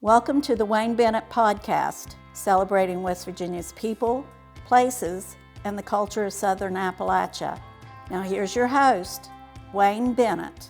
Welcome to the Wayne Bennett podcast, celebrating West Virginia's people, places, and the culture of Southern Appalachia. Now here's your host, Wayne Bennett.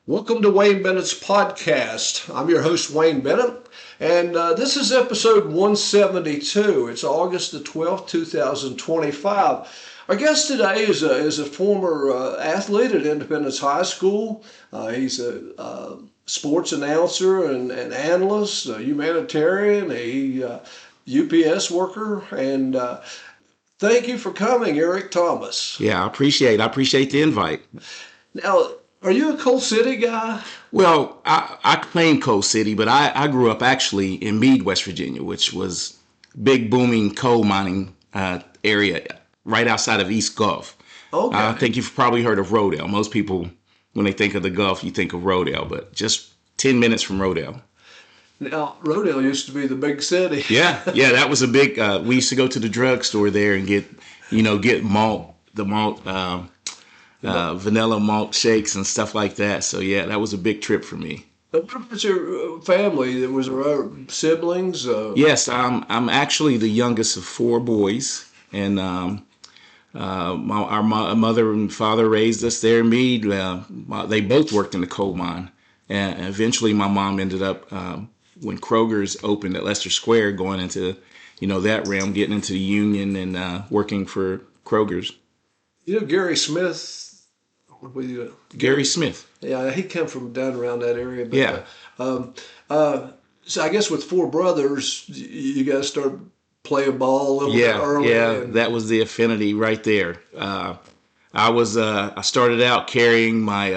Welcome to Wayne Bennett's podcast. I'm your host, Wayne Bennett, and this is episode 172. It's August the 12th, 2025. Our guest today is a former athlete at Independence High School. He's a sports announcer and analyst, a humanitarian, a UPS worker, and thank you for coming, Eric Thomas. Yeah, I appreciate the invite. Now, are you a Coal City guy? Well, I claim Coal City, but I grew up actually in Meade, West Virginia, which was big booming coal mining area right outside of East Gulf. Okay. I think you've probably heard of Rodale. Most people, when they think of the Gulf, you think of Rodale, but just 10 minutes from Rodale. Now, Rodale used to be the big city. Yeah, that was a big, we used to go to the drugstore there and get malt, vanilla malt shakes and stuff like that. So yeah, that was a big trip for me. What about your family? Was there siblings? Yes, I'm actually the youngest of four boys, and our mother and father raised us there in Meade. They both worked in the coal mine, and eventually my mom ended up when Kroger's opened at Leicester Square, going into that realm, getting into the union and working for Kroger's. You know Gary Smith. Gary Smith. Yeah, he came from down around that area. But, yeah. So I guess with four brothers, you guys started playing ball a little bit early. Yeah, that was the affinity right there. I started out carrying my.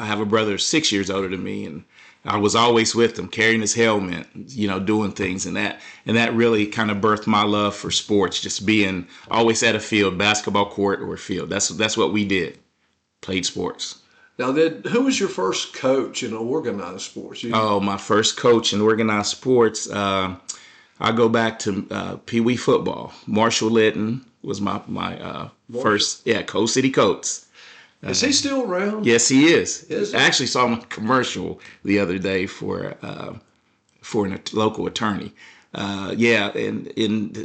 I have a brother 6 years older than me, and I was always with him, carrying his helmet, doing things, and that really kind of birthed my love for sports. Just being always at a field, basketball court or field. That's what we did. Played sports. Now, who was your first coach in organized sports? My first coach in organized sports, I go back to Pee Wee football. Marshall Litton was my first, Coal City coach. Is he still around? Yes, he is. I actually saw him on a commercial the other day for a local attorney. And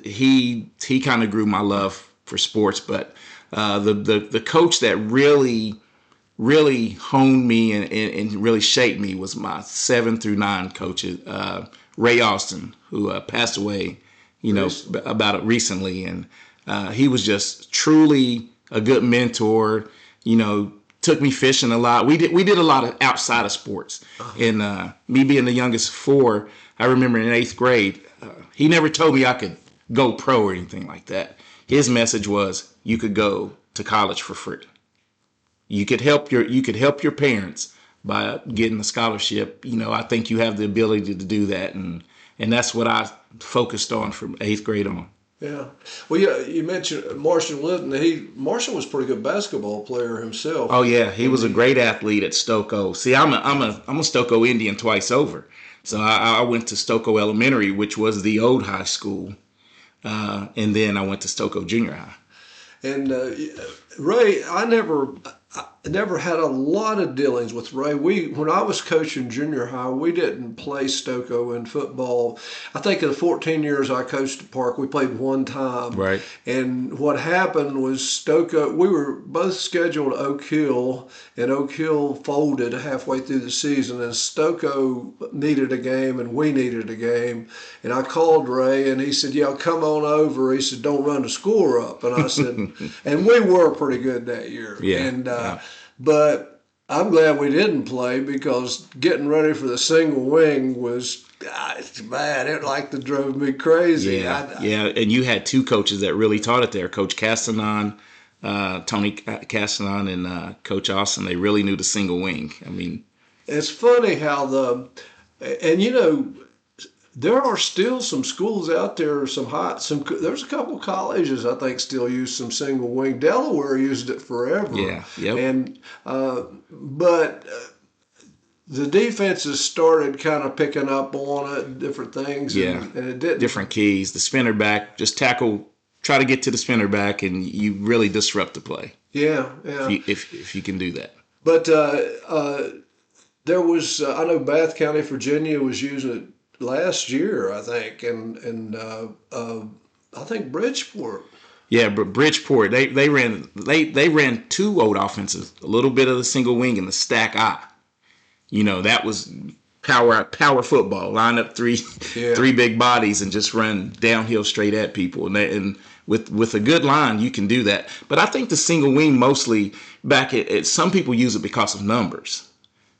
he kind of grew my love for sports, but the coach that really honed me and really shaped me was my 7 through 9 coaches, Ray Austin, who passed away, about it recently, and he was just truly a good mentor. Took me fishing a lot. We did a lot of outside of sports, and me being the youngest of four, I remember in 8th grade, he never told me I could go pro or anything like that. His message was, you could go to college for free. You could help your parents by getting a scholarship. I think you have the ability to do that, and that's what I focused on from 8th grade on. Yeah. Well, you mentioned Marshall Litton. Marshall was a pretty good basketball player himself. Oh yeah, he was a great athlete at Stoco. See, I'm a Stoco Indian twice over. So I went to Stoco Elementary, which was the old high school, and then I went to Stoco Jr. High. And Ray, I never had a lot of dealings with Ray. When I was coaching junior high, we didn't play Stoco in football. I think in the 14 years I coached at Park, we played one time. Right. And what happened was Stoco, we were both scheduled Oak Hill, and Oak Hill folded halfway through the season, and Stoco needed a game, and we needed a game. And I called Ray, and he said, yeah, come on over. He said, don't run the score up. And I said, and we were pretty good that year. Yeah. And but I'm glad we didn't play, because getting ready for the single wing was, man, it drove me crazy. And you had two coaches that really taught it there, Coach Castanon, Tony Castanon, and Coach Austin. They really knew the single wing. I mean, it's funny how there are still some schools out there, there's a couple of colleges I think still use some single wing. Delaware used it forever. Yeah, yep. And but the defenses started kind of picking up on it, different things. Yeah, and it didn't. Different keys. The spinner back, just try to get to the spinner back, and you really disrupt the play. Yeah. If you can do that. But there was, I know Bath County, Virginia was using it last year, I think, and I think Bridgeport. Yeah, but Bridgeport they ran two old offenses, a little bit of the single wing and the stack I. That was power football. Line up three big bodies and just run downhill straight at people. And with a good line, you can do that. But I think the single wing mostly back at some people use it because of numbers.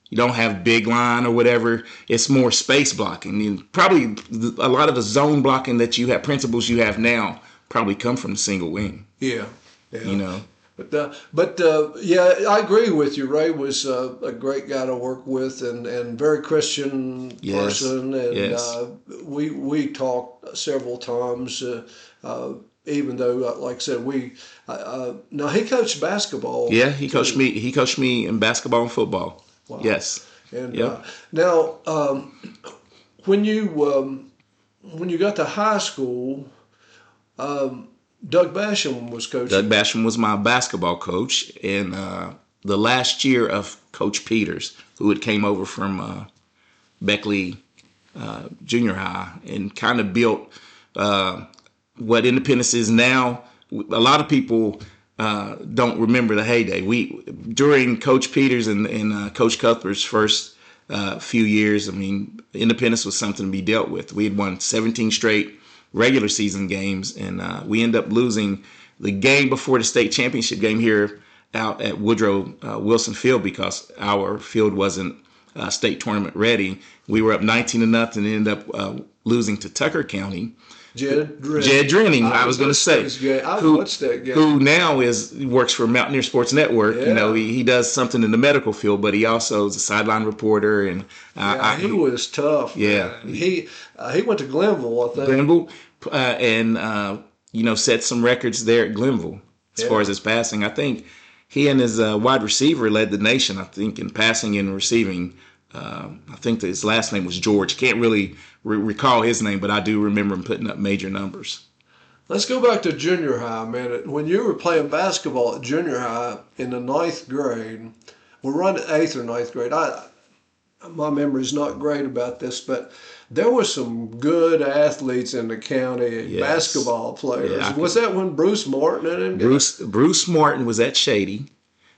You don't have big line or whatever. It's more space blocking. And probably a lot of the zone blocking that you have, principles you have now, probably come from the single wing. Yeah. But yeah, I agree with you. Ray was a great guy to work with and very Christian person. And we talked several times, even though, like I said, now he coached basketball. Yeah, he coached me. He coached me in basketball and football. Wow. Yes. And now, when you got to high school, Doug Basham was coaching. Doug Basham was my basketball coach in the last year of Coach Peters, who had came over from Beckley Junior High and kind of built what Independence is now. A lot of people don't remember the heyday. During Coach Peters and Coach Cuthbert's first few years, Independence was something to be dealt with. We had won 17 straight regular season games, and we ended up losing the game before the state championship game here out at Woodrow Wilson Field because our field wasn't state tournament ready. We were up 19-0 and ended up losing to Tucker County. Jed Drenning, I was going to say, who now works for Mountaineer Sports Network. Yeah. He does something in the medical field, but he also is a sideline reporter. And he was tough. Yeah, man. He went to Glenville, I think. Glenville, and set some records there at Glenville as far as his passing. I think he and his wide receiver led the nation. I think in passing and receiving. I think that his last name was George. Can't really recall his name, but I do remember him putting up major numbers. Let's go back to junior high, man. When you were playing basketball at junior high in the 9th grade, we're running 8th or 9th grade. My memory's not great about this, but there were some good athletes in the county, basketball players. Yeah, was that when Bruce Martin and him? Bruce Martin was at Shady.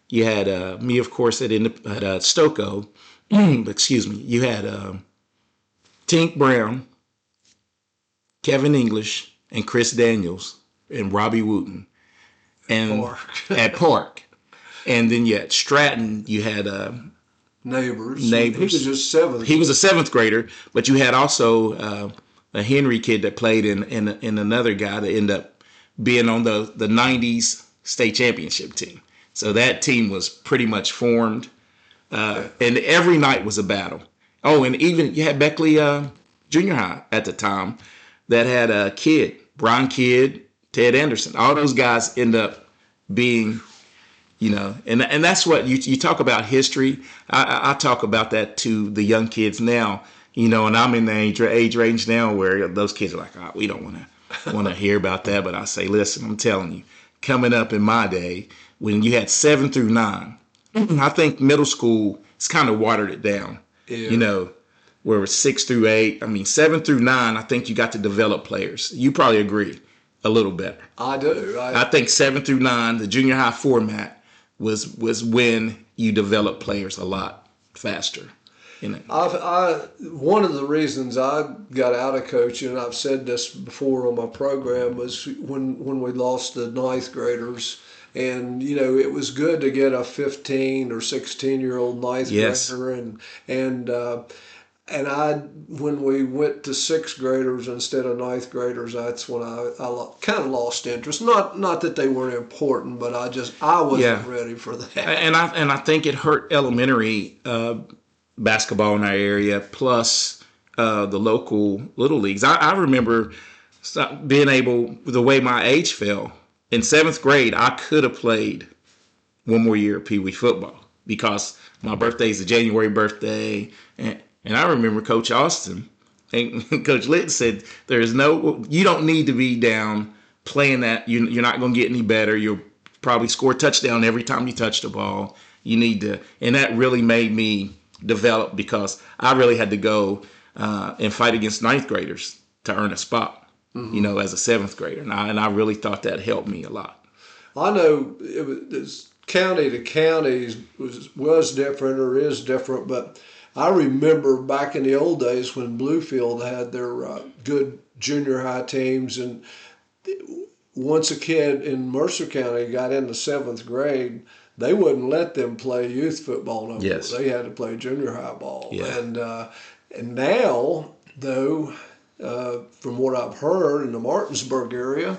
You had me, of course, at Stoco. Excuse me. You had Tink Brown, Kevin English, and Chris Daniels, and Robbie Wooten, and at Park. And then you had Stratton. You had Neighbors. He was just 7th. He was a 7th grader, but you had also a Henry kid that played in another guy that ended up being on the 90s state championship team. So that team was pretty much formed. And every night was a battle. Oh, and even you had Beckley Junior High at the time that had a kid, Brian Kidd, Ted Anderson. All those guys end up being, and that's what you talk about history. I talk about that to the young kids now, and I'm in the age range now where those kids are like, we don't want to hear about that. But I say, listen, I'm telling you, coming up in my day when you had 7 through 9. I think middle school has kind of watered it down, where it's 6 through 8. 7 through 9, I think you got to develop players. You probably agree a little better. I do. I think 7 through 9, the junior high format was when you develop players a lot faster. One of the reasons I got out of coaching, and I've said this before on my program, was when we lost the 9th graders. And, it was good to get a 15 or 16-year-old 9th grader. And when we went to 6th graders instead of 9th graders, that's when I kind of lost interest. Not that they weren't important, but I wasn't ready for that. And I think it hurt elementary basketball in our area, plus the local little leagues. I remember being able, the way my age fell, in 7th grade, I could have played one more year of Pee Wee football because my birthday is a January birthday. And I remember Coach Austin and Coach Litton said, you don't need to be down playing that. You're not going to get any better. You'll probably score a touchdown every time you touch the ball. You need to. And that really made me developed because I really had to go and fight against ninth graders to earn a spot, as a seventh grader. And I really thought that helped me a lot. I know this county to county was different or is different, but I remember back in the old days when Bluefield had their good junior high teams, and once a kid in Mercer County got into seventh grade, they wouldn't let them play youth football no more. Yes. They had to play junior high ball. Yeah. And now, though, from what I've heard in the Martinsburg area,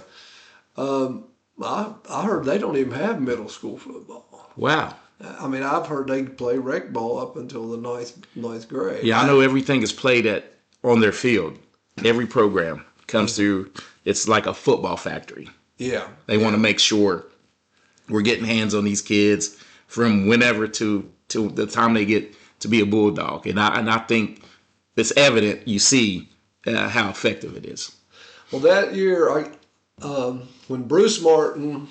I heard they don't even have middle school football. Wow. I mean, I've heard they play rec ball up until the ninth grade. Yeah, I know everything is played on their field. Every program comes through. It's like a football factory. Yeah. They want to make sure we're getting hands on these kids from whenever to the time they get to be a Bulldog. And I think it's evident, you see how effective it is. Well, that year, when Bruce Martin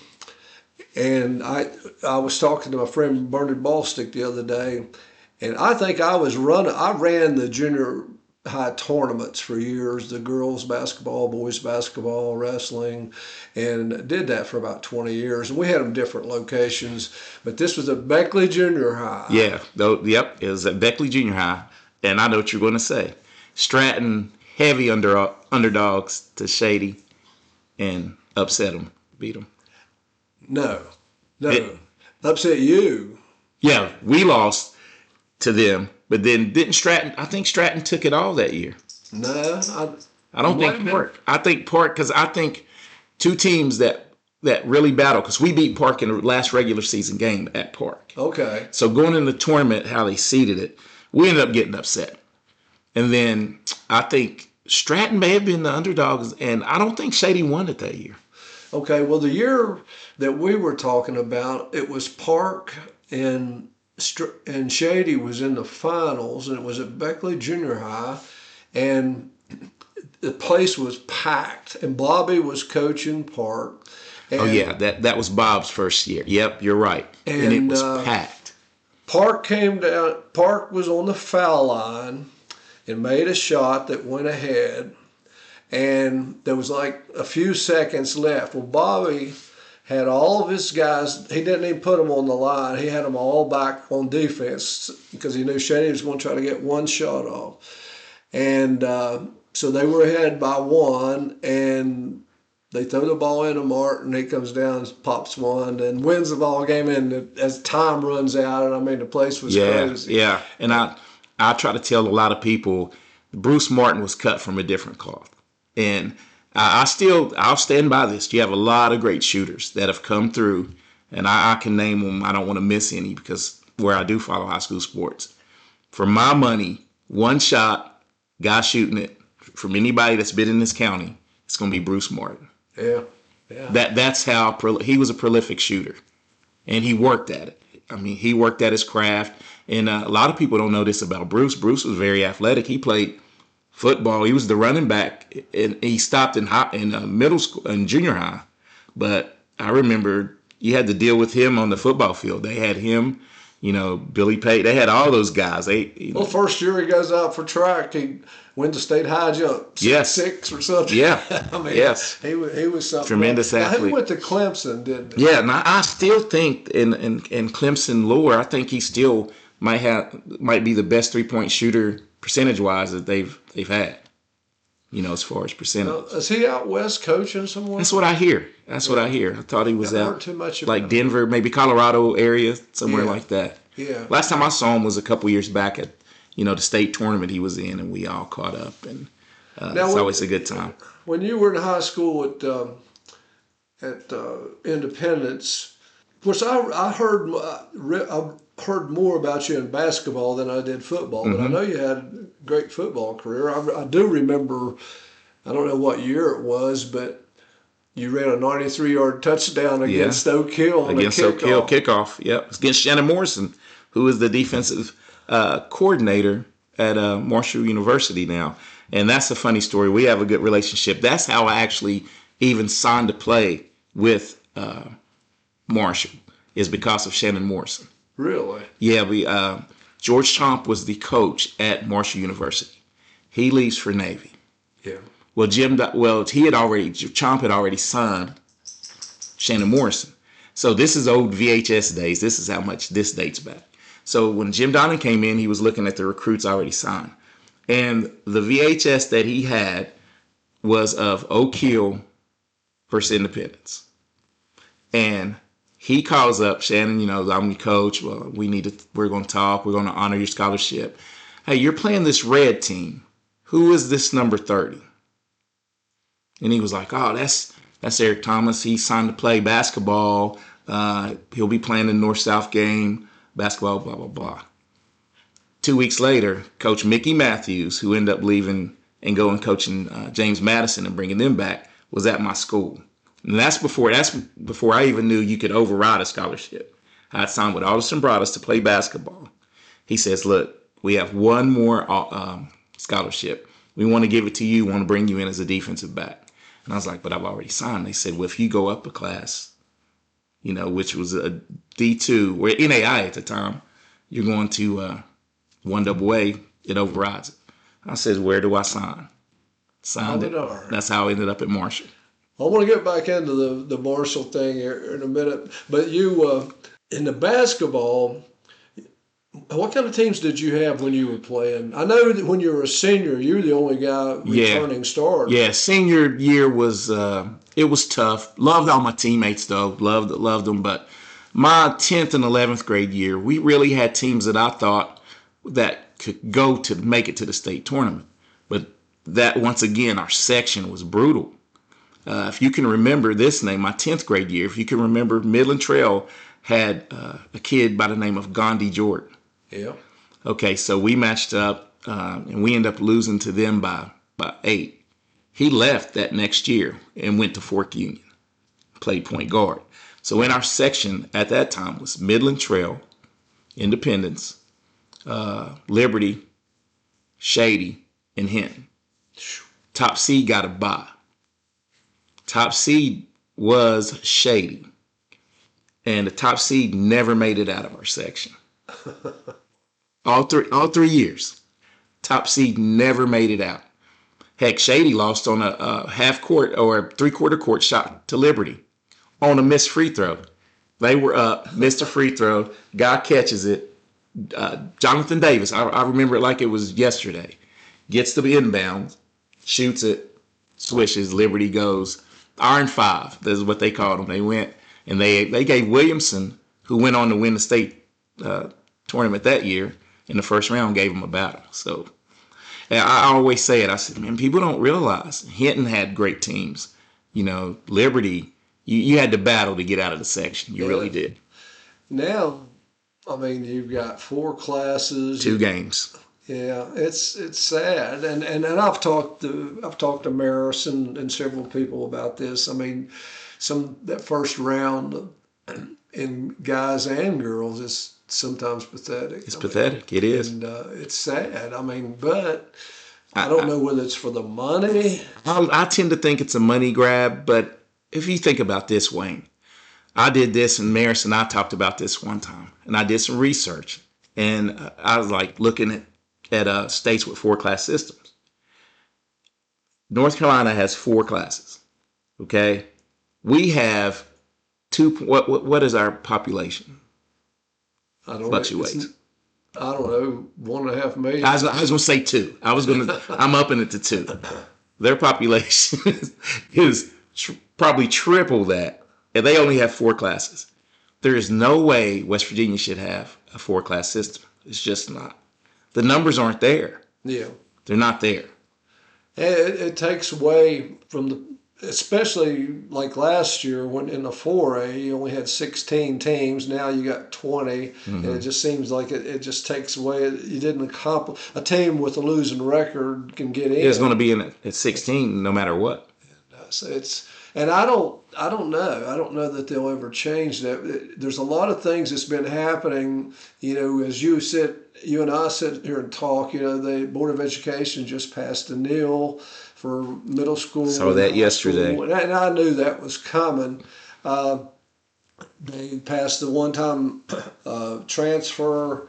and I was talking to my friend Bernard Ballstick the other day, and I think I ran the junior high tournaments for years, the girls basketball, boys basketball, wrestling, and did that for about 20 years. And we had them different locations, but this was at Beckley Junior High. Yeah, yep, it was at Beckley Junior High. And I know what you're going to say. Stratton, heavy underdogs to Shady, and upset them, beat them. No. Upset you. Yeah, we lost to them, but then didn't Stratton? I think Stratton took it all that year. No, I don't think Park. I think Park, because I think two teams that really battle, because we beat Park in the last regular season game at Park. Okay. So going in the tournament, how they seeded it, we ended up getting upset. And then I think Stratton may have been the underdogs, and I don't think Shady won it that year. Okay, well, the year that we were talking about, it was Park and Shady was in the finals, and it was at Beckley Junior High, and the place was packed, and Bobby was coaching Park. And, that was Bob's first year. Yep, you're right. And it was packed. Park came down. Park was on the foul line and made a shot that went ahead, and there was like a few seconds left. Well, Bobby had all of his guys. He didn't even put them on the line. He had them all back on defense because he knew Shady was going to try to get one shot off. And so they were ahead by one, and they throw the ball into Martin. He comes down, pops one, and wins the ball game. And as time runs out, and I mean, the place was crazy. Yeah, and I try to tell a lot of people, Bruce Martin was cut from a different cloth. And I'll stand by this. You have a lot of great shooters that have come through, and I can name them. I don't want to miss any because where I do follow high school sports. For my money, one shot, guy shooting it, from anybody that's been in this county, it's going to be Bruce Martin. Yeah. That's how he was a prolific shooter, and he worked at it. I mean, he worked at his craft, and a lot of people don't know this about Bruce. Bruce was very athletic. He played football. He was the running back, and he stopped in middle school and junior high. But I remember you had to deal with him on the football field. They had him, Billy Pate. They had all those guys. Well, first year he goes out for track, he went to state high jump, 6'6" or something. Yeah, I mean, yes, he was something tremendous athlete. He went to Clemson, didn't he? Yeah, and I still think in Clemson lore, I think he still might be the best 3-point shooter percentage-wise that they've had, as far as percentage. Is he out west coaching somewhere? That's what I hear. I thought he was out too much like Denver, maybe Colorado area, somewhere like that. Yeah. Last time I saw him was a couple years back at, the state tournament he was in, and we all caught up, and it's always a good time. When you were in high school at Independence, of course, I heard more about you in basketball than I did football, but I know you had a great football career. I do remember, I don't know what year it was, but you ran a 93-yard touchdown against Stoco Jr. Against Stoco Jr. kickoff, yep. Against Shannon Morrison, who is the defensive coordinator at Marshall University now. And that's a funny story. We have a good relationship. That's how I actually even signed to play with Marshall, is because of Shannon Morrison. Really? Yeah, we George Chomp was the coach at Marshall University. He leaves for Navy. Yeah. Well, Chomp had already signed Shannon Morrison. So this is old VHS days. This is how much this dates back. So when Jim Donnan came in, he was looking at the recruits already signed. And the VHS that he had was of Oak Hill versus Independence. And he calls up Shannon, I'm your coach. Well, we're going to talk. We're going to honor your scholarship. Hey, you're playing this red team. Who is this number 30? And he was like, oh, that's Eric Thomas. He signed to play basketball. He'll be playing the North-South game, basketball, blah, blah, blah. 2 weeks later, Coach Mickey Matthews, who ended up leaving and going coaching James Madison and bringing them back, was at my school. And that's before I even knew you could override a scholarship. I had signed with Alderson Broaddus to play basketball. He says, look, we have one more scholarship. We want to give it to you. We want to bring you in as a defensive back. And I was like, but I've already signed. They said, well, if you go up a class, which was a D2, or NAI at the time, you're going to 1AA, it overrides it. I said, where do I sign? Signed it. That's how I ended up at Marshall. I want to get back into the Marshall thing here in a minute. But you, in the basketball, what kind of teams did you have when you were playing? I know that when you were a senior, you were the only guy returning starter. Yeah, senior year was it was tough. Loved all my teammates though. Loved them. But my 10th and 11th grade year, we really had teams that I thought that could go to make it to the state tournament. But that once again, our section was brutal. If you can remember this name, my 10th grade year, if you can remember, Midland Trail had a kid by the name of Gandhi Jordan. Yeah. Okay, so we matched up, and we ended up losing to them by 8. He left that next year and went to Fork Union, played point guard. So in our section at that time was Midland Trail, Independence, Liberty, Shady, and Hinton. Top seed got a bye. Top seed was Shady, and the top seed never made it out of our section. All three years, top seed never made it out. Heck, Shady lost on a half court or three-quarter court shot to Liberty on a missed free throw. They were up, missed a free throw. Guy catches it. Jonathan Davis, I remember it like it was yesterday, gets the inbound, shoots it, swishes. Liberty goes Iron 5. This is what they called them. They went and they gave Williamson, who went on to win the state tournament that year, in the first round, gave him a battle. So I always say it. I said, man, people don't realize Hinton had great teams. Liberty, you had to battle to get out of the section. You really did. Now, I mean, you've got 4 classes, 2 games. Yeah, it's sad, and I've talked to Maris and several people about this. I mean, that first round in guys and girls is sometimes pathetic. It's pathetic. It is, and it's sad. I mean, but I don't know whether it's for the money. I tend to think it's a money grab, but if you think about this, Wayne, I did this, and Maris and I talked about this one time, and I did some research, and I was like looking at states with 4-class systems. North Carolina has 4 classes. Okay, we have 2. What is our population? I don't fluctuates. I don't know, 1.5 million. I was going to say 2. I'm upping it to 2. Their population is probably triple that, and they only have 4 classes. There is no way West Virginia should have a 4-class system. It's just not. The numbers aren't there. Yeah. They're not there. It takes away from especially like last year when in the 4A you only had 16 teams. Now you got 20, and it just seems like it just takes away. You didn't accomplish. A team with a losing record can get in. It's going to be in at 16 no matter what. So and I don't know. I don't know that they'll ever change that. There's a lot of things that's been happening. As you and I sit here and talk. The Board of Education just passed a NIL for middle school. Saw that yesterday. And I knew that was coming. They passed the one-time transfer.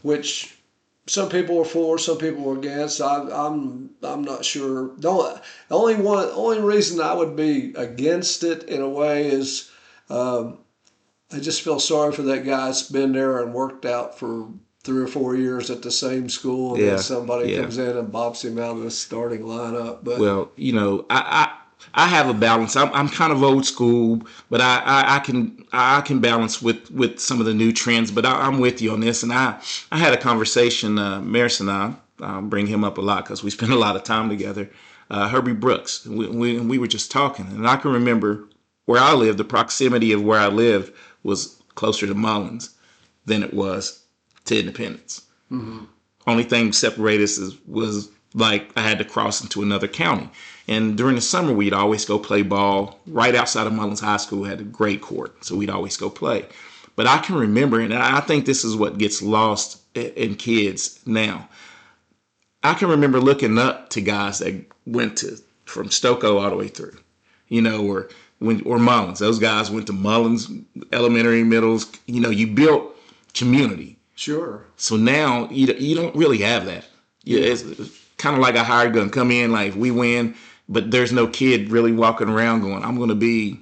which some people were for, some people were against. I'm not sure. The only reason I would be against it in a way is I just feel sorry for that guy that's been there and worked out for 3 or 4 years at the same school, and then somebody comes in and bops him out of the starting lineup. But well, I have a balance. I'm kind of old school, but I can balance with some of the new trends. But I'm with you on this. And I had a conversation. Maris and I bring him up a lot because we spend a lot of time together. Herbie Brooks. We were just talking, and I can remember where I lived. The proximity of where I lived was closer to Mullins than it was to Independence. Mm-hmm. Only thing separated us was like I had to cross into another county. And during the summer, we'd always go play ball right outside of Mullins High School. Had a great court, so we'd always go play. But I can remember, and I think this is what gets lost in kids now. I can remember looking up to guys that went from Stoco all the way through, or Mullins. Those guys went to Mullins elementary, middles. You built community. Sure. So now you don't really have that. It's kind of like a hired gun. Come in, like we win, but there's no kid really walking around going, I'm going to be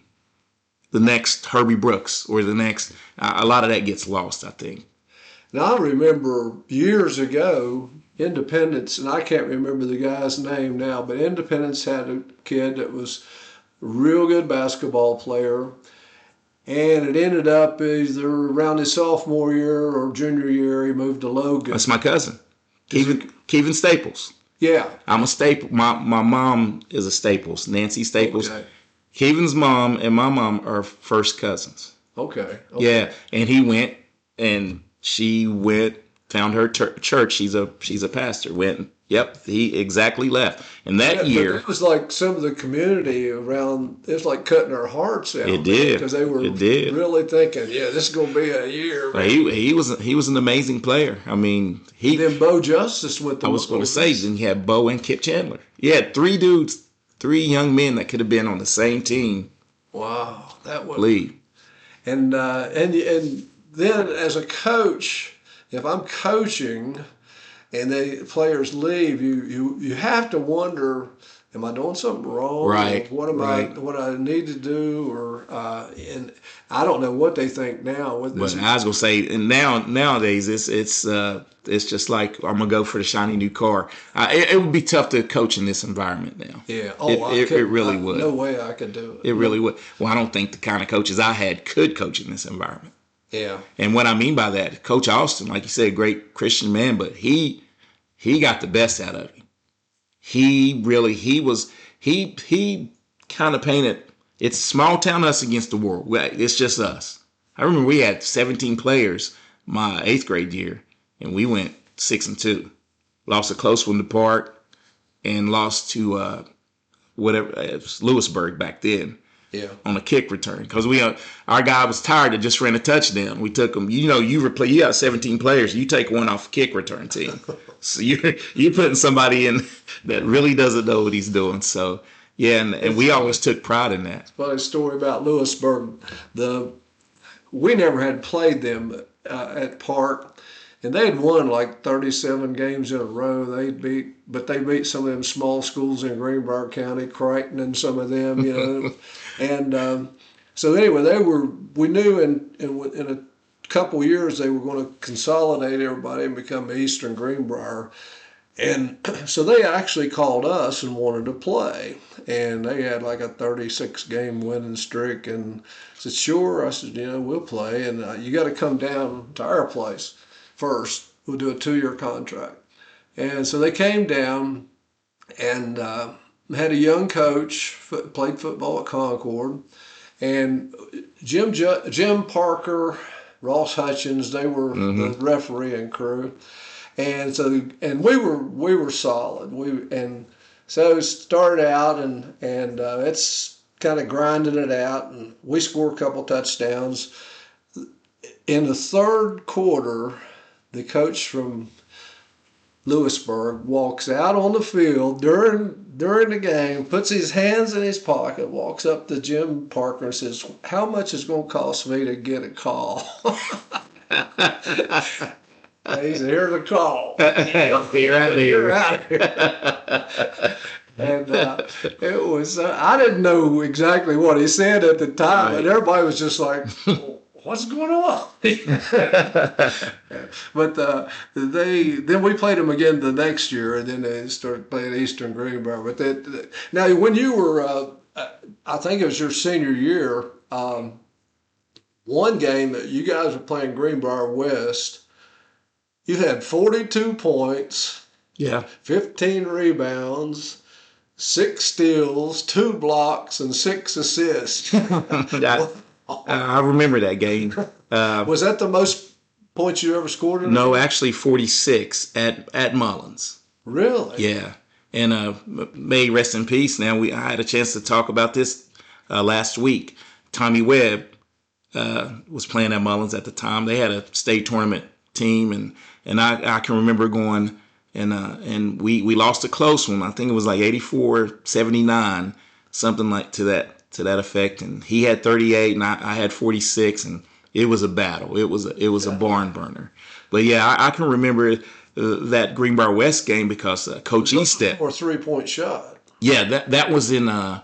the next Herbie Brooks or the next. A lot of that gets lost, I think. Now, I remember years ago, Independence, and I can't remember the guy's name now, but Independence had a kid that was a real good basketball player. And it ended up either around his sophomore year or junior year, he moved to Logan. That's my cousin, Kevin Staples. Yeah. I'm a Staple. My mom is a Staples, Nancy Staples. Okay. Kevin's mom and my mom are first cousins. Okay. Yeah, and he went, and she went, found her church. She's a pastor. Went. Yep, he exactly left. And that year, it was like some of the community around. It was like cutting our hearts out. It did, because they were really thinking, "Yeah, this is going to be a year." Well, he was an amazing player. I mean, then Bo Justice went. I was going to say, then he had Bo and Kip Chandler. He had three young men that could have been on the same team. Wow, that was. Lead. And then as a coach, if I'm coaching and the players leave, you have to wonder, am I doing something wrong? Right. What I need to do? Or and I don't know what they think now with this. But I was gonna say, and nowadays it's just like I'm gonna go for the shiny new car. It would be tough to coach in this environment now. Yeah. It really would. No way I could do it. It really would. Well, I don't think the kind of coaches I had could coach in this environment. Yeah. And what I mean by that, Coach Austin, like you said, great Christian man, but he got the best out of him. He kind of painted, it's small town us against the world. It's just us. I remember we had 17 players my 8th grade year, and we went 6-2. Lost a close one to Park, and lost to it was Lewisburg back then. Yeah. On a kick return, because our guy was tired that just ran a touchdown. We took him. You got 17 players. You take one off a kick return team, so you're putting somebody in that really doesn't know what he's doing. So yeah, and we always took pride in that. Funny story about Lewisburg. We never had played them at Park, and they had won like 37 games in a row. They beat some of them small schools in Greenbrier County, Crichton, and some of them, And so anyway, we knew in a couple years they were going to consolidate everybody and become Eastern Greenbrier. And so they actually called us and wanted to play. And they had like a 36-game winning streak. And I said, sure. I said, we'll play. And you got to come down to our place first. We'll do a 2-year contract. And so they came down and had a young coach, played football at Concord, and Jim Parker, Ross Hutchins, they were the refereeing crew, and we were solid. So it started out and it's kind of grinding it out, and we scored a couple touchdowns. In the third quarter, the coach from Lewisburg walks out on the field during the game, puts his hands in his pocket, walks up to Jim Parker and says, "How much is going to cost me to get a call?" He said, "Here's a call. You're out of You're here. out of here." And it was, I didn't know exactly what he said at the time, Right. and everybody was just like, "What's going on?" But then we played them again the next year, and then they started playing Eastern Greenbrier. But now, when you were, I think it was your senior year, one game that you guys were playing Greenbrier West, you had 42 points, Yeah. 15 rebounds, 6 steals, 2 blocks, and 6 assists. I remember that game. Was that the most points you ever scored in a No, game? actually 46 at Mullins. Really? Yeah. And may rest in peace. Now I had a chance to talk about this last week. Tommy Webb was playing at Mullins at the time. They had a state tournament team, and I can remember going and we lost a close one. I think it was like 84-79, something like to that effect. And he had 38, and I had 46, and it was a battle. It was a barn burner. But yeah, I can remember that Greenbrier West game because Coach Eastep. Or 3-point shot. Yeah, that was in the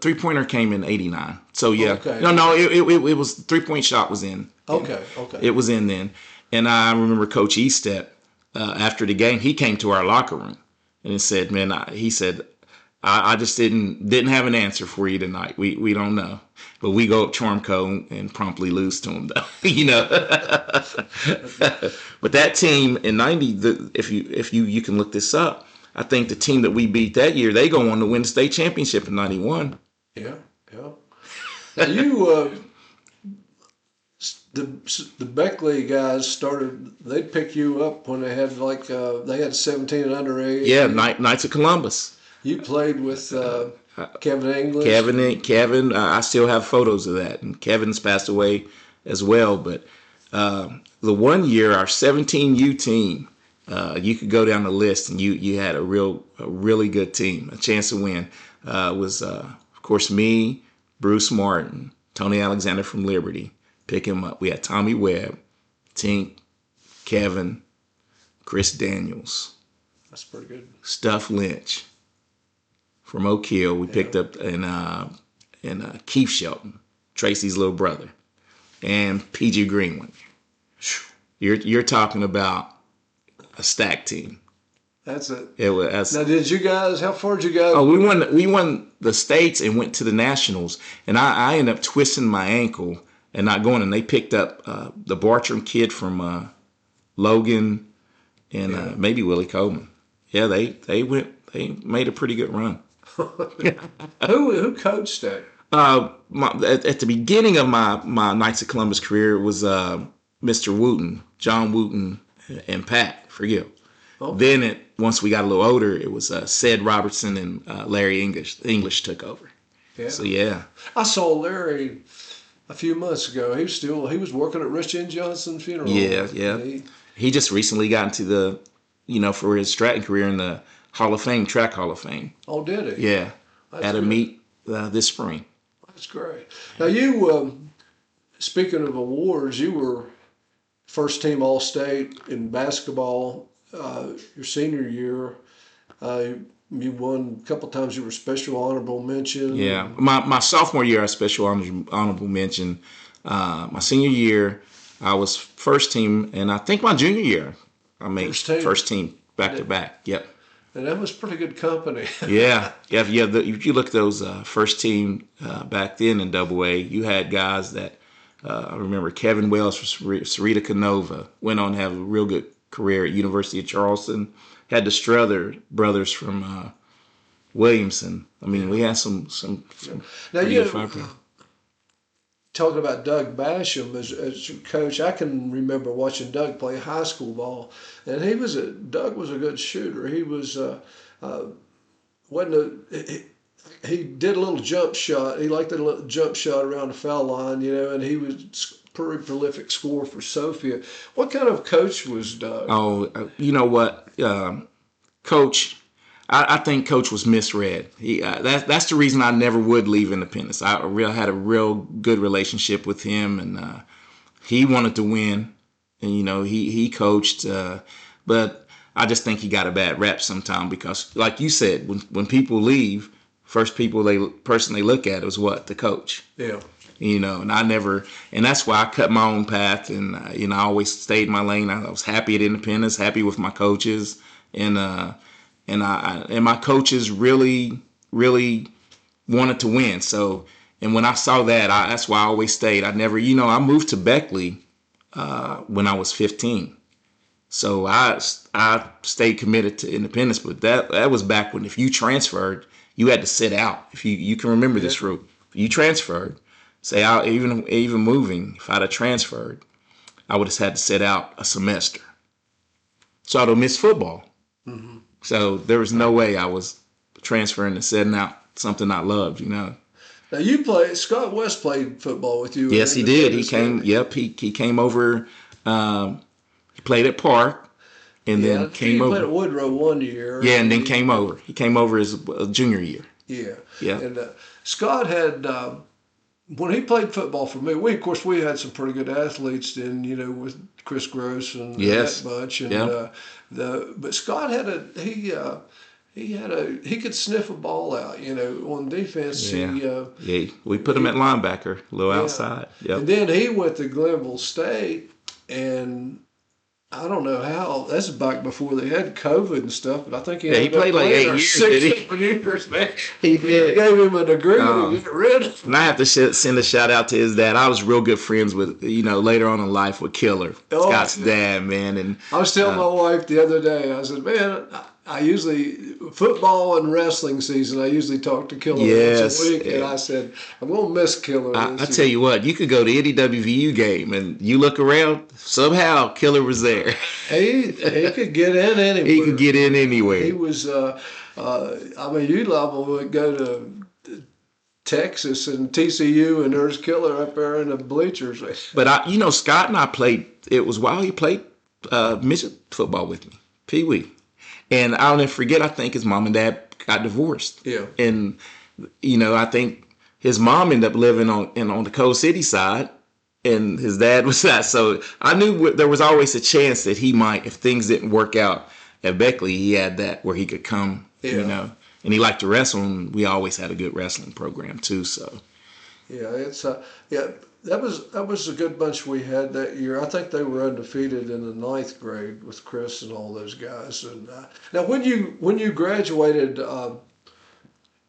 3-pointer came in 89. So yeah, Okay. no, it was 3-point shot was in. Okay. It was in then, and I remember Coach Eastep after the game, he came to our locker room and he said, "Man, I just didn't have an answer for you tonight. We don't know, but we go up Charmco and promptly lose to them, though, you know." But that team in '90, if you can look this up, I think the team that we beat that year, they go on to win the state championship in '91. Yeah. Now you, the Beckley guys started. They'd pick you up when they had they had 17 and under age. Yeah, Knights of Columbus. You played with Kevin English. Kevin, I still have photos of that, and Kevin's passed away as well. But the one year, our 17U team, you could go down the list, and you had a really good team, a chance to win. Was of course me, Bruce Martin, Tony Alexander from Liberty, pick him up. We had Tommy Webb, Tink, Kevin, Chris Daniels. That's pretty good. Stuff Lynch from Oak Hill. We picked up and Keith Shelton, Tracy's little brother, and PG Greenwood. You're talking about a stacked team. That's it. It was. Now, did you guys? How far did you go? Oh, we won the states and went to the nationals, and I ended up twisting my ankle and not going. And they picked up the Bartram kid from Logan and maybe Willie Coleman. Yeah, they went. They made a pretty good run. Who coached that? At the beginning of my Knights of Columbus career was Mr. Wooten, John Wooten, and Pat Forgill. Okay. Then once we got a little older, it was Ced Robertson and Larry English took over. Yeah. So yeah, I saw Larry a few months ago. He was working at Rich N. Johnson's funeral. yeah. He just recently got into the, for his Stratton career in the Hall of Fame, Track Hall of Fame. Oh, did he? Yeah, at a meet this spring. That's great. Now you, speaking of awards, you were first team All-State in basketball your senior year. You won a couple times. You were special honorable mention. Yeah, my sophomore year, I was special honorable mention. My senior year, I was first team, and I think my junior year, I made first team back to back. Yep. And that was pretty good company. Yeah. If you look at those first team back then in AA, you had guys that I remember Kevin Wells from Sarita Canova went on to have a real good career at University of Charleston. Had the Strother brothers from Williamson. I mean, we had some Now pretty good five. Talking about Doug Basham as your coach, I can remember watching Doug play high school ball, and Doug was a good shooter. He was he did a little jump shot. He liked a little jump shot around the foul line, and he was a pretty prolific scorer for Sophia. What kind of coach was Doug? Oh, you know what, Coach. I think Coach was misread. That's the reason I never would leave Independence. I had a real good relationship with him, and he wanted to win. and he coached, but I just think he got a bad rap sometimes because, like you said, when people leave, first person they look at is what? The coach. Yeah. And I never, and that's why I cut my own path, and I always stayed in my lane. I was happy at Independence, happy with my coaches, and my coaches really wanted to win. So, and when I saw that, that's why I always stayed. I never, I moved to Beckley when I was 15. So I stayed committed to Independence, but that was back when if you transferred, you had to sit out. If you can remember this route, if you transferred, say out even moving, if I'd have transferred, I would have had to sit out a semester. So I'd have missed football. Mm-hmm. So there was no way I was transferring and setting out something I loved, Now Scott West played football with you. Yes, he did. He came. Yep, he came over. He played at Park, and then came over. He played at Woodrow one year. Yeah, and then came over. He came over his junior year. Yeah. Yeah. And Scott had when he played football for me. We had some pretty good athletes then, with Chris Gross and that bunch. And but Scott had he could sniff a ball out, on defense. Yeah. We put him at linebacker, a little outside. Yep. And then he went to Glenville State, and I don't know how. That's back before they had COVID and stuff, but I think he played like 8 years. 7 years, man. He did. Gave him a degree to get rid of him. And I have to send a shout out to his dad. I was real good friends with, later on in life with Killer, Scott's dad, man. And I was telling my wife the other day, I said, man, I usually, football and wrestling season, I usually talk to Killer once a week, and I said, I'm going to miss Killer. I tell you what, you could go to any WVU game, and you look around, somehow Killer was there. He could get in anywhere. He could get in anywhere. He was, you would go to Texas and TCU, and there's Killer up there in the bleachers. But, Scott and I played, it was while he played midget football with me, Pee Wee. And I'll never forget, I think his mom and dad got divorced. Yeah. And, I think his mom ended up living on the Coal City side, and his dad was that. So I knew there was always a chance that he might, if things didn't work out at Beckley, he had that where he could come, And he liked to wrestle, and we always had a good wrestling program too, so. Yeah, that was a good bunch we had that year. I think they were undefeated in the 9th grade with Chris and all those guys. And now, when you graduated,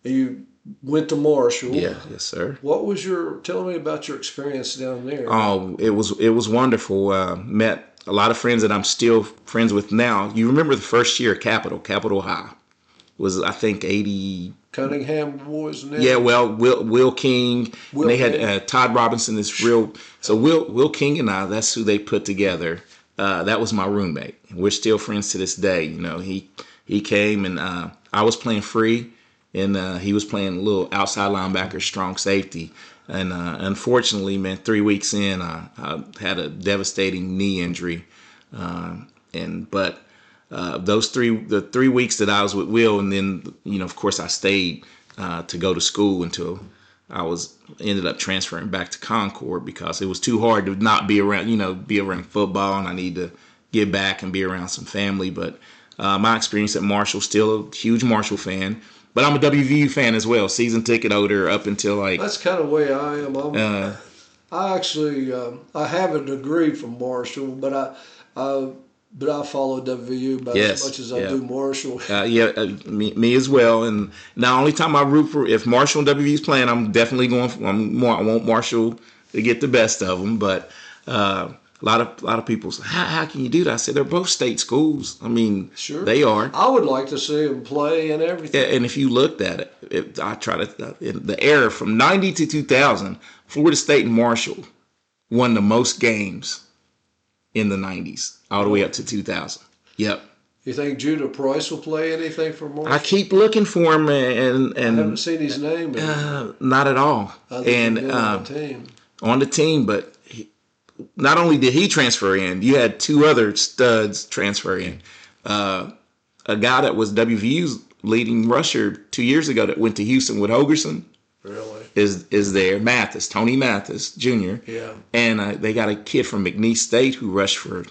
you went to Marshall. Yeah, yes, sir. What was tell me about your experience down there? Oh, it was wonderful. Met a lot of friends that I'm still friends with now. You remember the first year at Capitol High was, I think, 80. Cunningham boys and yeah, well, Will King. They had Todd Robinson. So Will King and I, that's who they put together. That was my roommate. We're still friends to this day. He came, and I was playing free, and he was playing a little outside linebacker, strong safety. And unfortunately, man, 3 weeks in, I had a devastating knee injury. The 3 weeks that I was with Will, and then, of course, I stayed to go to school until I ended up transferring back to Concord because it was too hard to not be around football, and I need to get back and be around some family. But my experience at Marshall, still a huge Marshall fan, but I'm a WVU fan as well, season ticket holder up until That's kind of the way I am. I actually I have a degree from Marshall, but I follow WVU about as much as I do Marshall. Me as well. And the only time I root for, if Marshall and WVU's playing, I'm definitely I want Marshall to get the best of them. But a lot of people say, how can you do that? I said, they're both state schools. I mean, sure, they are. I would like to see them play and everything. And if you looked at it, in the era from 90 to 2000, Florida State and Marshall won the most games in the 90s, all the way up to 2000. Yep. You think Judah Price will play anything for Marshall? I keep looking for him, and I haven't seen his name. Not at all. And on the team, but not only did he transfer in, you had two other studs transfer in. A guy that was WVU's leading rusher 2 years ago that went to Houston with Hogerson. Really? is there. Tony Mathis Jr. Yeah. And they got a kid from McNeese State who rushed for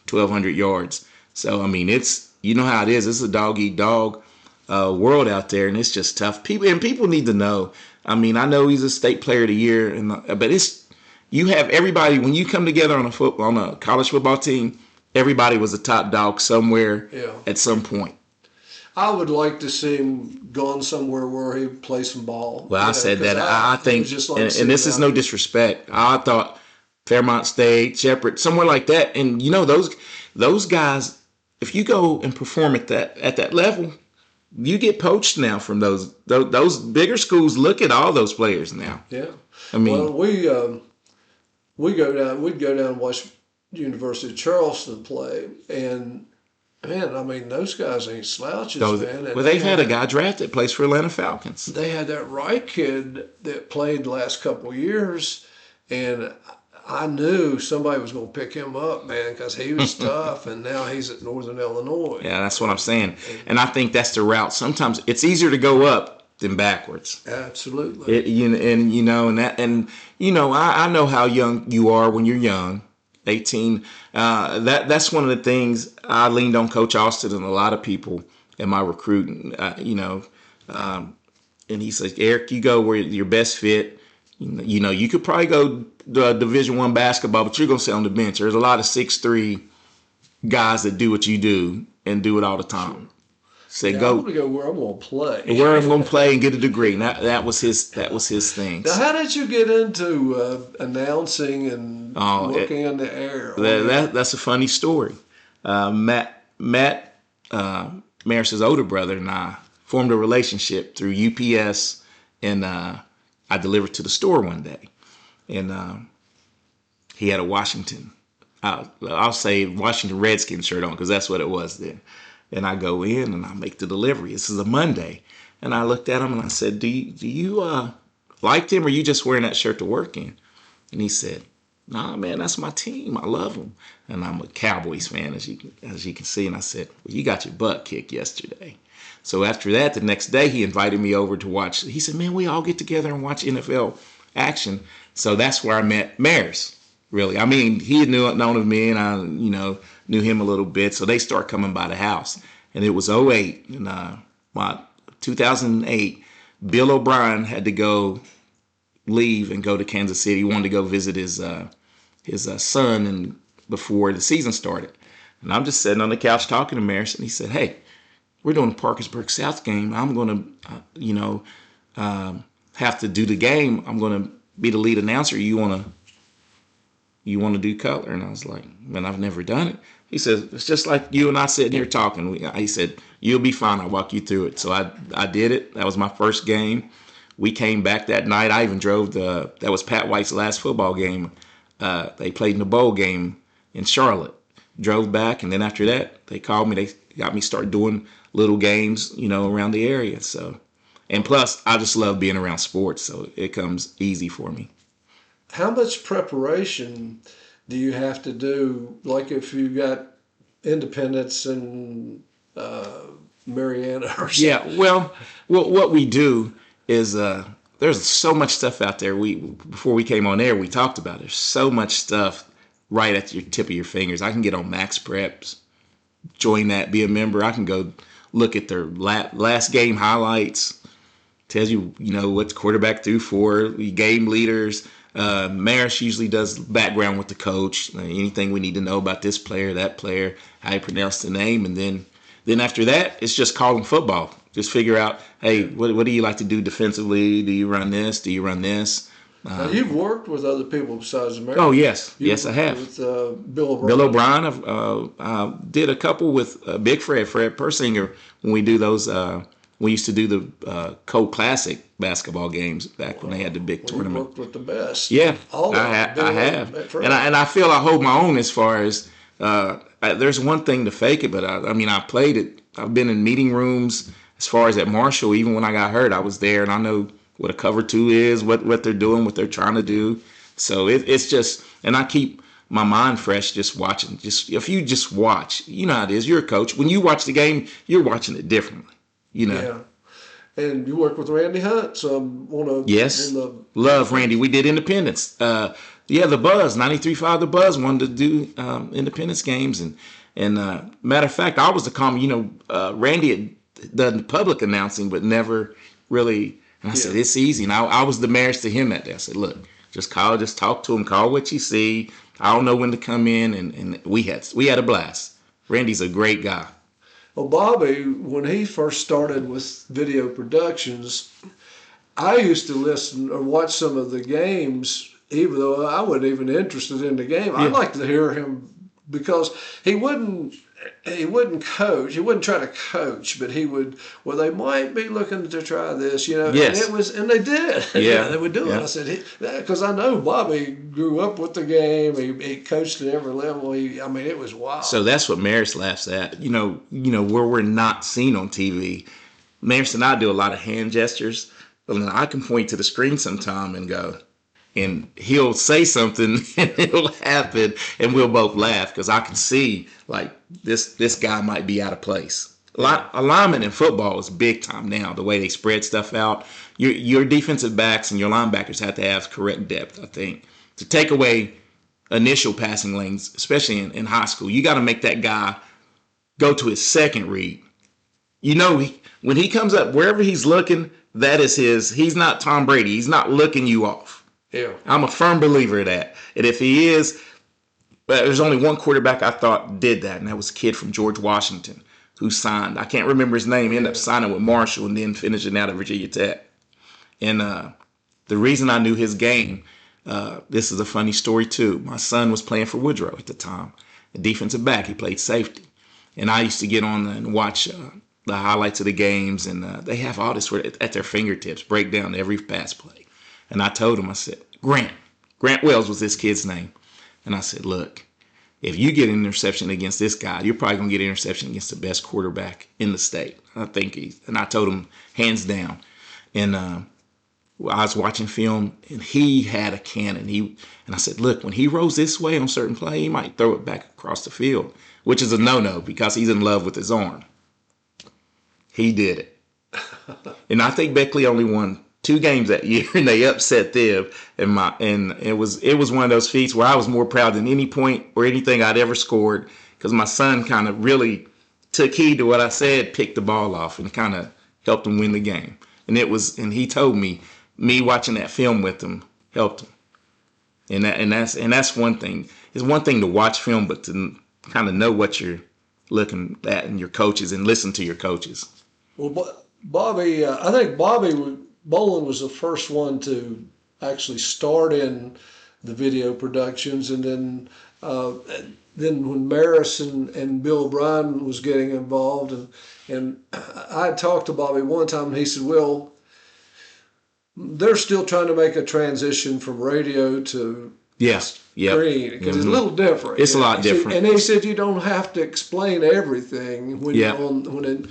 1,200 yards. So I mean, it's how it is. It's a dog eat dog world out there, and it's just tough. People need to know. I mean, I know he's a state player of the year, but you have everybody when you come together on a college football team. Everybody was a top dog somewhere at some point. I would like to see him gone somewhere where he plays some ball. Well, I said that. I think, and this is no disrespect. I thought Fairmont State, Shepherd, somewhere like that. And those guys, if you go and perform at that level, you get poached now from those bigger schools. Look at all those players now. Yeah, I mean, well, we'd go down and watch University of Charleston play, and man, I mean, those guys ain't slouches, man. Well, they've had a guy drafted that plays for Atlanta Falcons. They had that Wright kid that played the last couple of years, and I knew somebody was going to pick him up, man, because he was tough, and now he's at Northern Illinois. Yeah, that's what I'm saying. And I think that's the route. Sometimes it's easier to go up than backwards. Absolutely. I know how young you are when you're young. 18. That's one of the things I leaned on Coach Austin and a lot of people in my recruiting. And he says, Eric, you go where you're best fit. You could probably go Division I basketball, but you're gonna sit on the bench. There's a lot of 6'3" guys that do what you do and do it all the time. I'm gonna go where I'm gonna play. Where I'm gonna play and get a degree. And that was his thing. Now, how did you get into announcing and working in the air? That's a funny story. Matt Maris's older brother and I formed a relationship through UPS, and I delivered to the store one day, and he had a Washington Redskins shirt on because that's what it was then. And I go in and I make the delivery. This is a Monday. And I looked at him and I said, do you like him, or you just wearing that shirt to work in? And he said, nah, man, that's my team. I love them. And I'm a Cowboys fan, as you can see. And I said, well, you got your butt kicked yesterday. So after that, the next day, he invited me over to watch. He said, man, we all get together and watch NFL action. So that's where I met Maris, really. I mean, he had known of me, and I, knew him a little bit. So they start coming by the house. And it was 2008. And my 2008, Bill O'Brien had to leave and go to Kansas City. He wanted to go visit his son and before the season started. And I'm just sitting on the couch talking to Maris, and he said, hey, we're doing the Parkersburg South game. I'm going to, have to do the game. I'm going to be the lead announcer. You want to do color? And I was like, man, I've never done it. He said, it's just like you and I sitting here talking. He said, you'll be fine. I'll walk you through it. So I did it. That was my first game. We came back that night. I even drove that was Pat White's last football game. They played in the bowl game in Charlotte. Drove back, and then after that, they called me. They got me start doing little games, around the area. So, and plus, I just love being around sports, so it comes easy for me. How much preparation do you have to do? Like if you got Independence and Mariana or something? Yeah, well, what we do is there's so much stuff out there. Before we came on air, we talked about it. There's so much stuff right at your tip of your fingers. I can get on Max Preps, join that, be a member. I can go look at their last game highlights. Tells you, what the quarterback threw for, game leaders. Maris usually does background with the coach, anything we need to know about this player, that player, how you pronounce the name, and then after that, it's just calling football. Just figure out, hey, what do you like to do defensively? Do you run this? Do you run this? Now, you've worked with other people besides Maris. Oh, yes. Yes, I have. With Bill O'Brien. Bill O'Brien. I did a couple with Big Fred Persinger, when we do those. We used to do the Cold Classic basketball games back when they had the big tournament. You worked with the best. Yeah, I have. And I feel I hold my own as far as there's one thing to fake it, but I played it. I've been in meeting rooms as far as at Marshall. Even when I got hurt, I was there, and I know what a cover two is, what they're doing, what they're trying to do. So it's just, and I keep my mind fresh just watching. Just if you just watch, you know how it is. You're a coach. When you watch the game, you're watching it differently. Yeah. And you worked with Randy Hunt on Yes, on the love Randy. We did Independence. Yeah, the Buzz 93.5. The Buzz wanted to do Independence games, and matter of fact, I was the Randy had done public announcing, but never really. And I said it's easy. And I was the marriage to him that day. I said, look, just talk to him, call what you see. I don't know when to come in, and we had a blast. Randy's a great guy. Well, Bobby, when he first started with video productions, I used to listen or watch some of the games, even though I wasn't even interested in the game. I liked to hear him because he wouldn't coach. He wouldn't try to coach, but he would. Well, they might be looking to try this, Yes. And they did. Yeah, they would do it. I said, because I know Bobby grew up with the game. He coached at every level. It was wild. So that's what Maris laughs at. Where we're not seen on TV. Maris and I do a lot of hand gestures. And I can point to the screen sometime and go, and he'll say something and it'll happen and we'll both laugh because I can see like this guy might be out of place. Alignment in football is big time now, the way they spread stuff out. Your defensive backs and your linebackers have to have correct depth, I think. To take away initial passing lanes, especially in high school, you got to make that guy go to his second read. When he comes up, wherever he's looking, that is he's not Tom Brady. He's not looking you off. Yeah. I'm a firm believer of that. And if he is, there's only one quarterback I thought did that, and that was a kid from George Washington who signed. I can't remember his name. He ended up signing with Marshall and then finishing out at Virginia Tech. And the reason I knew his game, this is a funny story too. My son was playing for Woodrow at the time, a defensive back. He played safety. And I used to get on and watch the highlights of the games, and they have all this at their fingertips, break down every pass play. And I told him, I said, Grant Wells was this kid's name. And I said, look, if you get an interception against this guy, you're probably going to get an interception against the best quarterback in the state. And I told him, hands down. And I was watching film, and he had a cannon. And I said, look, when he rolls this way on certain play, he might throw it back across the field, which is a no-no because he's in love with his arm. He did it. And I think Beckley only won 2 games that year, and they upset them. And it was one of those feats where I was more proud than any point or anything I'd ever scored because my son kind of really took heed to what I said, picked the ball off, and kind of helped him win the game. And he told me watching that film with him helped him. And that's one thing. It's one thing to watch film, but to kind of know what you're looking at and your coaches and listen to your coaches. Well, Bobby, I think Bobby Bolin was the first one to actually start in the video productions, and then when Maris and Bill O'Brien was getting involved, and I talked to Bobby one time, and he said, well, they're still trying to make a transition from radio to screen because it's a little different. It's a lot different. And he said you don't have to explain everything when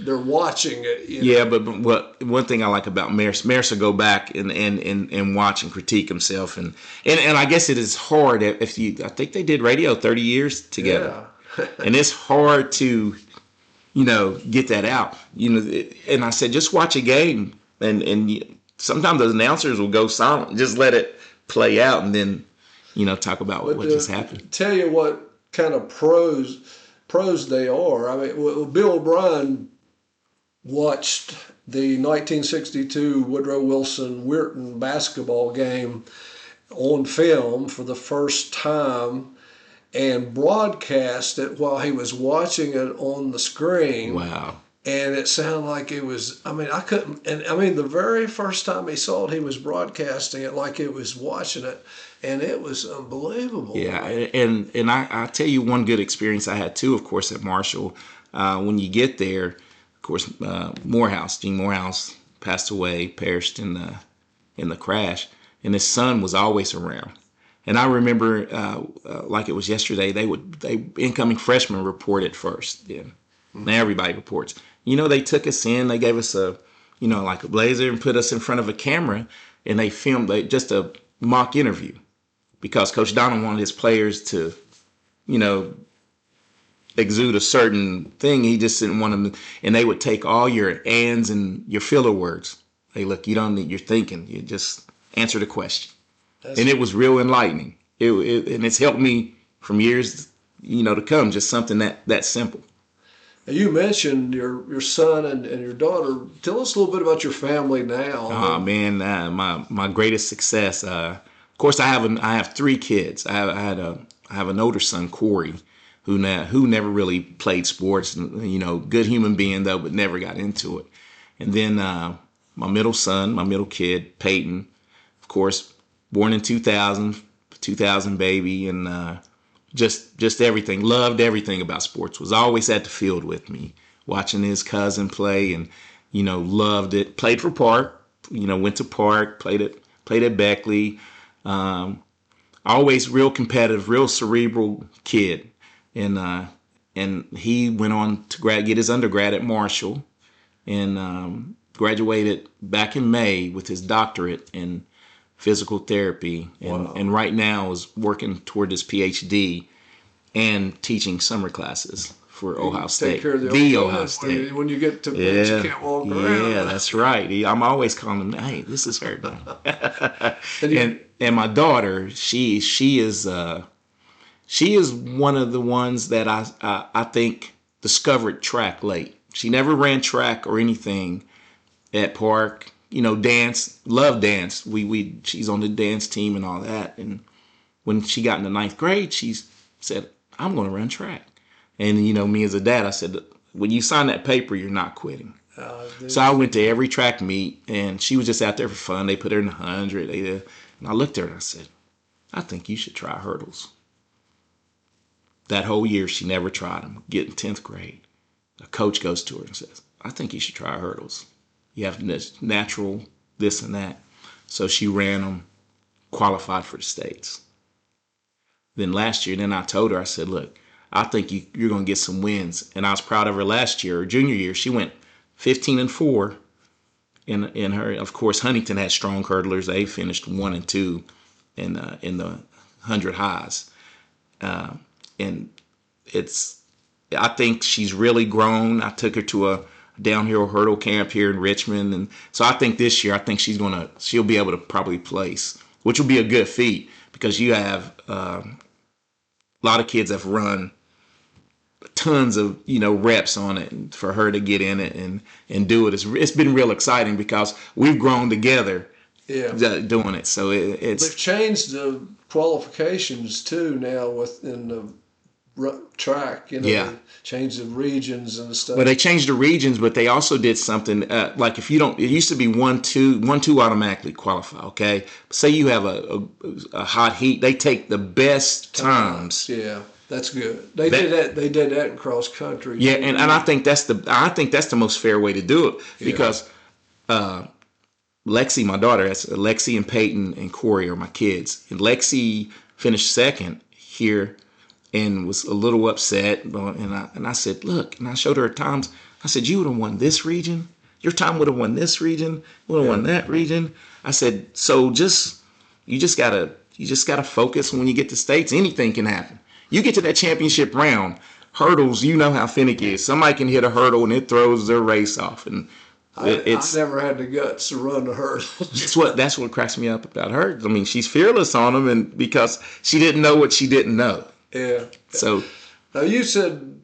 they're watching it. Yeah, but one thing I like about Maris will go back and watch and critique himself, and I guess it is hard I think they did radio 30 years together, and it's hard to get that out. And I said just watch a game, and sometimes the announcers will go silent, just let it play out, and then talk about what just happened. Tell you what kind of pros they are. I mean, Bill O'Brien watched the 1962 Woodrow Wilson Weirton basketball game on film for the first time and broadcast it while he was watching it on the screen. Wow. And it sounded like it was, the very first time he saw it, he was broadcasting it like it was watching it. And it was unbelievable. Yeah, and I tell you one good experience I had too, of course, at Marshall. When you get there, of course, Gene Morehouse passed away, perished in the crash, and his son was always around. And I remember, like it was yesterday, they incoming freshmen reported first. Yeah, now everybody reports. They took us in, they gave us like a blazer and put us in front of a camera, and they filmed just a mock interview. Because Coach Donald wanted his players to, exude a certain thing. He just didn't want them to, and they would take all your ands and your filler words. Hey, look, you don't need, you're thinking. You just answer the question. And it was real enlightening. And it's helped me from years, to come. Just something that simple. You mentioned your son and your daughter. Tell us a little bit about your family now. Oh man, my greatest success. Of course, I have three kids. I have an older son, Corey, who never really played sports. Good human being though, but never got into it. And then my middle son, my middle kid, Peyton, of course, born in 2000 baby, and just everything. Loved everything about sports. Was always at the field with me, watching his cousin play, and loved it. Played for Park. Went to Park. Played at Beckley. Always real competitive, real cerebral kid, and he went on to get his undergrad at Marshall, and graduated back in May with his doctorate in physical therapy, and right now is working toward his PhD and teaching summer classes for Ohio State. Take care of the Ohio State. When you get to bed, you can't walk around. Yeah, that's right. I'm always calling him, hey, this is her. and my daughter, she is one of the ones that I think discovered track late. She never ran track or anything at Park. Dance, love dance. She's on the dance team and all that. And when she got into ninth grade, she said, I'm going to run track. And, me as a dad, I said, when you sign that paper, you're not quitting. So I went to every track meet, and she was just out there for fun. They put her in the 100. And I looked at her and I said, I think you should try hurdles. That whole year, she never tried them. Get in 10th grade. A coach goes to her and says, I think you should try hurdles. You have this natural this and that. So she ran them, qualified for the States. Then last year, I told her, I said, look, I think you're going to get some wins. And I was proud of her last year, her junior year. She went 15-4 in her. Of course, Huntington had strong hurdlers. They finished 1 and 2 in the 100 highs. And I think she's really grown. I took her to a downhill hurdle camp here in Richmond, and so I think this year, she'll be able to probably place, which will be a good feat, because you have a lot of kids have run tons of reps on it, and for her to get in it and do it, it's been real exciting because we've grown together. Yeah, doing it. So they've changed the qualifications too now within the track. They changed the regions and stuff. But they changed the regions, but they also did something like if you don't, it used to be 1-2 automatically qualify. Okay, say you have a hot heat, they take the best times. Yeah, that's good. They did that in cross country. Yeah, and I think that's the most fair way to do it, because Lexi, my daughter, that's Lexi and Peyton and Corey are my kids, and Lexi finished second here and was a little upset, and I said, look, and I showed her times. I said, you would have won this region. Your time would have won this region. Would have won that region. I said, so you just gotta focus. When you get to States, anything can happen. You get to that championship round, hurdles, you know how finicky it is. Somebody can hit a hurdle and it throws their race off. And I never had the guts to run the hurdles. That's what cracks me up about her. I mean, she's fearless on them, and because she didn't know what she didn't know. Yeah. So now you said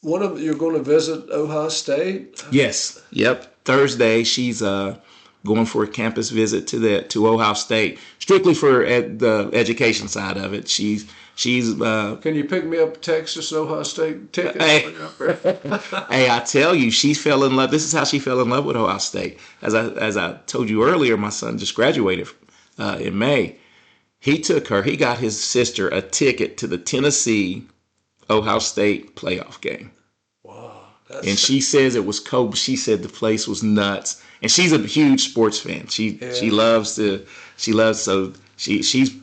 you're going to visit Ohio State? Yes. Yep. Thursday she's going for a campus visit to Ohio State, strictly for the education side of it. She's Can you pick me up a Texas Ohio State ticket? Hey, I tell you, she fell in love. This is how she fell in love with Ohio State. As I told you earlier, my son just graduated in May. He got his sister a ticket to the Tennessee Ohio State playoff game. Wow. And she says it was cold. She said the place was nuts. And she's a huge sports fan. She's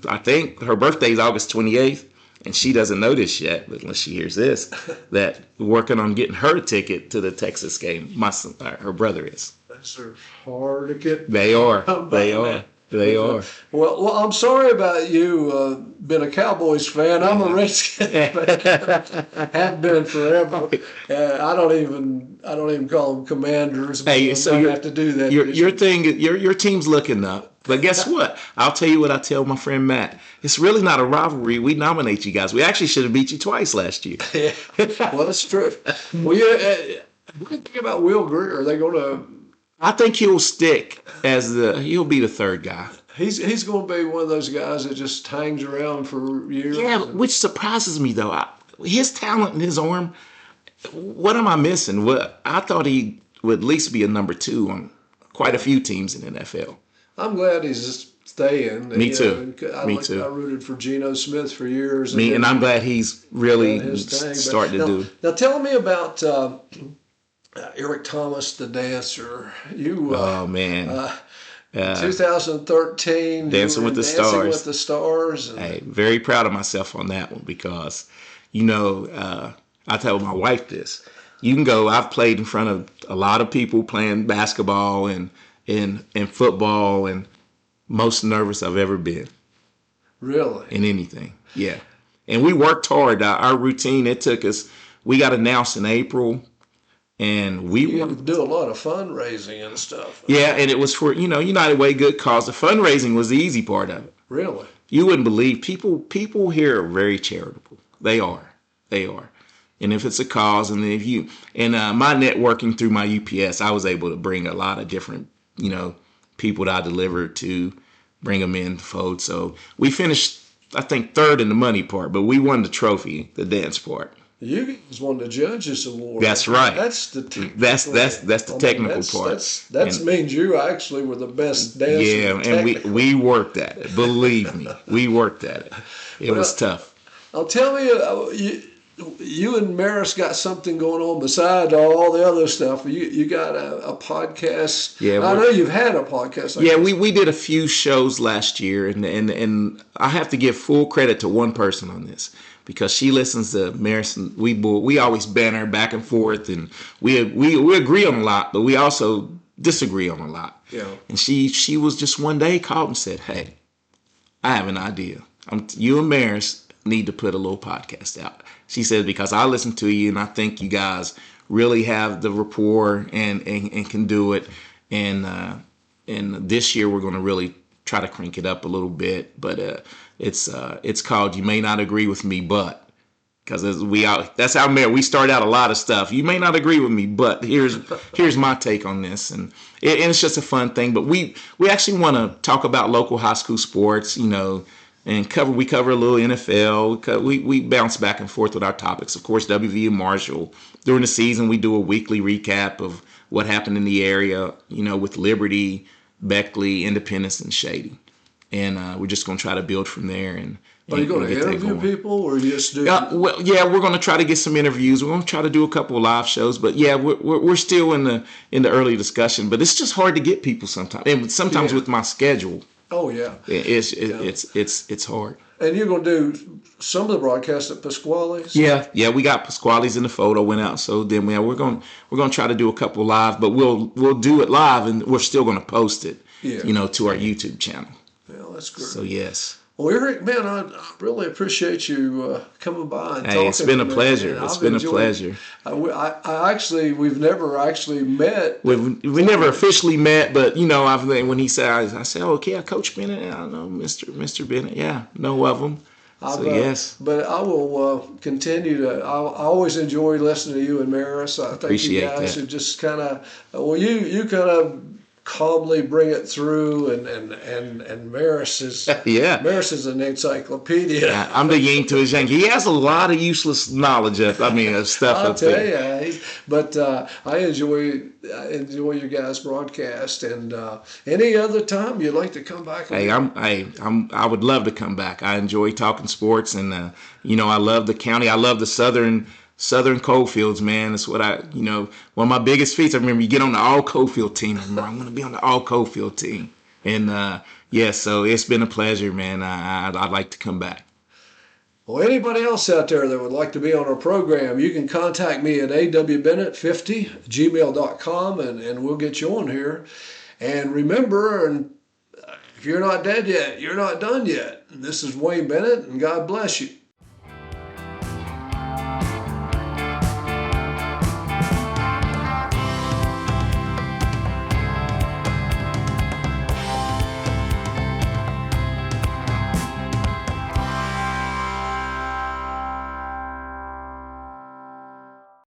I think her birthday is August 28th, and she doesn't know this yet, but unless she hears this, that we're working on getting her a ticket to the Texas game. Her brother is. Those are hard to get. They are. They are. Well, I'm sorry about you being a Cowboys fan. I'm a Redskins fan. Have been forever. I don't even call them Commanders. But Hey, I so might your have to do that. your team's looking up. But guess what? I'll tell you what I tell my friend Matt. It's really not a rivalry. We nominate you guys. We actually should have beat you twice last year. Yeah. Well, that's true. Well, yeah. What do you think about Will Greer? Are they going to? I think he'll stick he'll be the third guy. He's going to be one of those guys that just hangs around for years. Yeah, which surprises me though. His talent and his arm. What am I missing? What I thought he would at least be a number 2 on quite a few teams in the NFL. I'm glad he's staying. Me too. Me too. I rooted for Geno Smith for years. And I'm glad he's really starting to do. Now tell me about Eric Thomas, the dancer. Oh man. 2013, Dancing with the Stars. Dancing with the Stars. Hey, very proud of myself on that one because, I tell my wife this. You can go. I've played in front of a lot of people playing basketball and football, and most nervous I've ever been. Really? In anything, yeah. And we worked hard. Our routine. It took us. We got announced in April. And we do a lot of fundraising and stuff. Yeah, and it was for, United Way, good cause. The fundraising was the easy part of it. Really? You wouldn't believe people here are very charitable. They are. And if it's a cause, and my networking through my UPS, I was able to bring a lot of different, people that I delivered to, bring them in, fold. So we finished, I think, third in the money part, but we won the trophy, the dance part. You guys won the judges award. That's right. That's the technical part. That means you actually were the best dancer. Yeah, and we worked at it. Believe me, we worked at it. It was tough. Tell me, you and Maris got something going on beside all the other stuff. You got a podcast. Yeah, I know you've had a podcast. We did a few shows last year, and I have to give full credit to one person on this. Because she listens to Maris, and we always banter back and forth, and we agree on a lot, but we also disagree on a lot. Yeah. And she was just one day called and said, "Hey, I have an idea. You and Maris need to put a little podcast out." She said, "Because I listen to you, and I think you guys really have the rapport and can do it. And this year we're going to really try to crank it up a little bit, but." It's called You May Not Agree With Me, But, because that's how we start out a lot of stuff. You may not agree with me, but here's my take on this, and it's just a fun thing. But we actually want to talk about local high school sports, and we cover a little NFL. We bounce back and forth with our topics. Of course, WVU Marshall. During the season, we do a weekly recap of what happened in the area, with Liberty, Beckley, Independence, and Shady. And we're just going to try to build from there. Are you going to interview people, or you just do? We're going to try to get some interviews. We're going to try to do a couple of live shows. But yeah, we're still in the early discussion. But it's just hard to get people sometimes, and sometimes with my schedule. Oh yeah, it's hard. And you're going to do some of the broadcasts at Pasquale's? Yeah, we got Pasquale's in the photo went out. So then we're going to try to do a couple live, but we'll do it live, and we're still going to post it, to our YouTube channel. Well, that's great. So yes. Well, Eric, man, I really appreciate you coming by and talking. It's been a pleasure. It's been a pleasure. We've never actually met. We never officially met, but when he said, I said, "Oh, okay, I coach Bennett. I know Mr. Bennett. Yeah, know of him." So yes. But I will continue to. I always enjoy listening to you and Maris. I think appreciate you guys that. should just kind of. You kind of calmly bring it through, and Maris is Maris is an encyclopedia. Yeah, I'm the yin to his yang. He has a lot of useless knowledge of stuff. I'll tell you, but I enjoy your guys' broadcast, and any other time you'd like to come back. Hey, I would love to come back. I enjoy talking sports, and I love the county. I love the Southern Coalfields, man. That's what one of my biggest feats. I remember you get on the all Coalfield team. I want to be on the all Coalfield team. And so it's been a pleasure, man. I'd like to come back. Well, anybody else out there that would like to be on our program, you can contact me at awbennett50@gmail.com, and we'll get you on here. And remember, If you're not dead yet, you're not done yet. And this is Wayne Bennett, and God bless you.